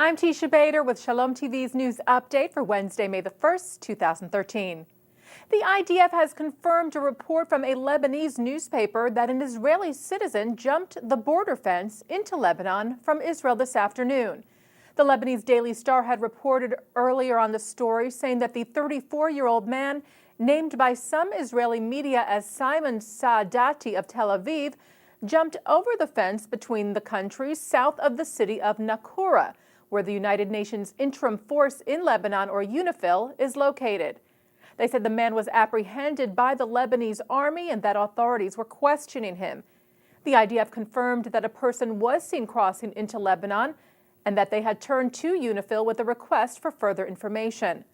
I'm Teisha Bader with Shalom TV's news update for Wednesday, May the 1st, 2013. The IDF has confirmed a report from a Lebanese newspaper that an Israeli citizen jumped the border fence into Lebanon from Israel this afternoon. The Lebanese Daily Star had reported earlier on the story saying that the 34-year-old man, named by some Israeli media as Simon Saadati of Tel Aviv, jumped over the fence between the countries south of the city of Naqoura, where the United Nations Interim Force in Lebanon, or UNIFIL, is located. They said the man was apprehended by the Lebanese army and that authorities were questioning him. The IDF confirmed that a person was seen crossing into Lebanon and that they had turned to UNIFIL with a request for further information.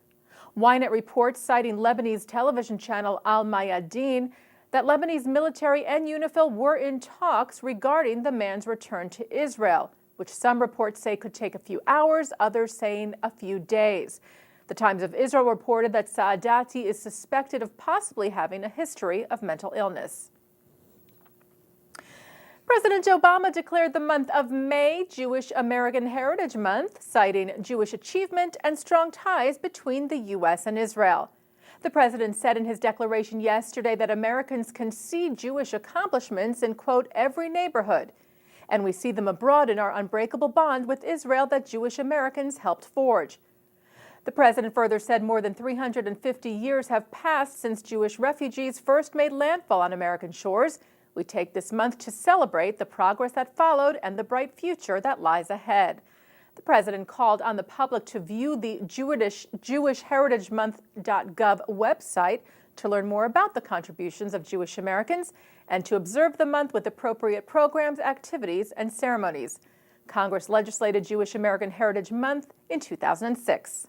Ynet reports, citing Lebanese television channel Al Mayadeen, that Lebanese military and UNIFIL were in talks regarding the man's return to Israel, which some reports say could take a few hours, others saying a few days. The Times of Israel reported that Saadati is suspected of possibly having a history of mental illness. President Obama declared the month of May Jewish American Heritage Month, citing Jewish achievement and strong ties between the U.S. and Israel. The president said in his declaration yesterday that Americans can see Jewish accomplishments in, quote, every neighborhood, and we see them abroad in our unbreakable bond with Israel that Jewish Americans helped forge. The president further said more than 350 years have passed since Jewish refugees first made landfall on American shores. We take this month to celebrate the progress that followed and the bright future that lies ahead. The president called on the public to view the JewishHeritageMonth.gov website to learn more about the contributions of Jewish Americans and to observe the month with appropriate programs, activities, and ceremonies. Congress legislated Jewish American Heritage Month in 2006.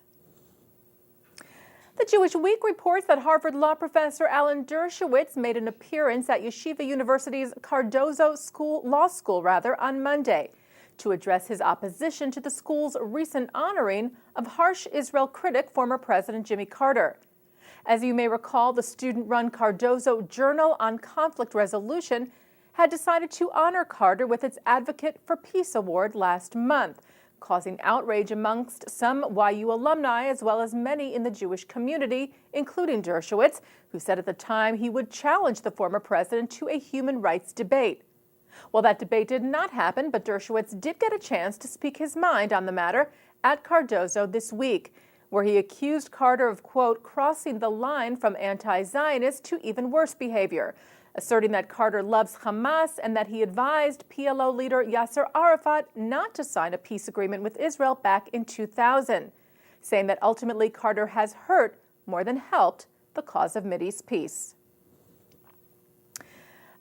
The Jewish Week reports that Harvard law professor Alan Dershowitz made an appearance at Yeshiva University's Cardozo Law School on Monday to address his opposition to the school's recent honoring of harsh Israel critic former President Jimmy Carter. As you may recall, the student-run Cardozo Journal on Conflict Resolution had decided to honor Carter with its Advocate for Peace Award last month, causing outrage amongst some YU alumni as well as many in the Jewish community, including Dershowitz, who said at the time he would challenge the former president to a human rights debate. Well, that debate did not happen, but Dershowitz did get a chance to speak his mind on the matter at Cardozo this week, where he accused Carter of, quote, crossing the line from anti-Zionist to even worse behavior, asserting that Carter loves Hamas and that he advised PLO leader Yasser Arafat not to sign a peace agreement with Israel back in 2000, saying that ultimately Carter has hurt more than helped the cause of Mideast peace.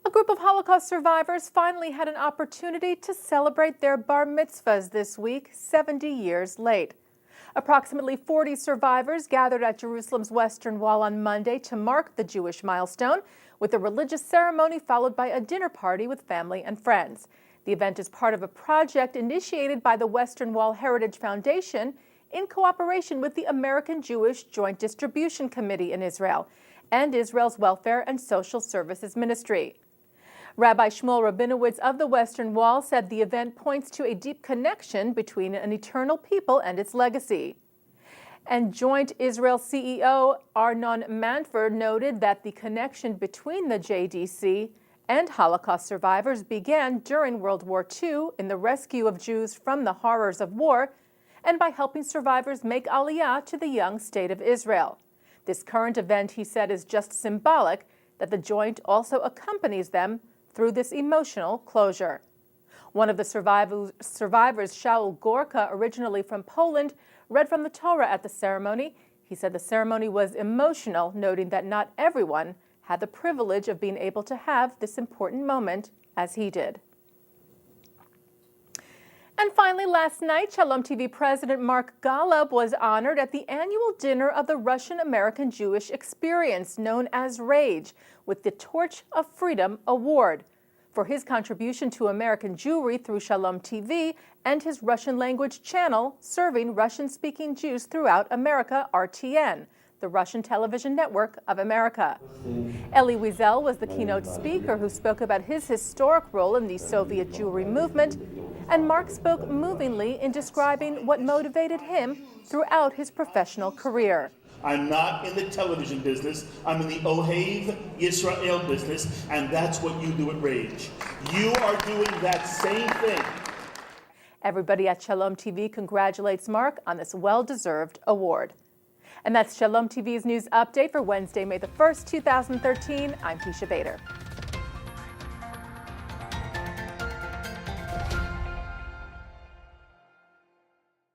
A group of Holocaust survivors finally had an opportunity to celebrate their bar mitzvahs this week, 70 years late. Approximately 40 survivors gathered at Jerusalem's Western Wall on Monday to mark the Jewish milestone, with a religious ceremony followed by a dinner party with family and friends. The event is part of a project initiated by the Western Wall Heritage Foundation in cooperation with the American Jewish Joint Distribution Committee in Israel and Israel's Welfare and Social Services Ministry. Rabbi Shmuel Rabinowitz of the Western Wall said the event points to a deep connection between an eternal people and its legacy. And Joint Israel CEO Arnon Manford noted that the connection between the JDC and Holocaust survivors began during World War II in the rescue of Jews from the horrors of war and by helping survivors make aliyah to the young state of Israel. This current event, he said, is just symbolic that the Joint also accompanies them through this emotional closure. One of the survivors, Shaul Gorka, originally from Poland, read from the Torah at the ceremony. He said the ceremony was emotional, noting that not everyone had the privilege of being able to have this important moment as he did. And finally, last night, Shalom TV President Mark Golub was honored at the annual dinner of the Russian-American Jewish Experience, known as RAGE, with the Torch of Freedom Award for his contribution to American Jewry through Shalom TV and his Russian-language channel serving Russian-speaking Jews throughout America, RTN, the Russian television network of America. Elie Wiesel was the keynote speaker who spoke about his historic role in the Soviet Jewry movement And Mark spoke movingly in describing what motivated him throughout his professional career. I'm not in the television business. I'm in the Ohev Yisrael business, and that's what you do at Rage. You are doing that same thing. Everybody at Shalom TV congratulates Mark on this well-deserved award. And that's Shalom TV's news update for Wednesday, May the 1st, 2013. I'm Teisha Bader.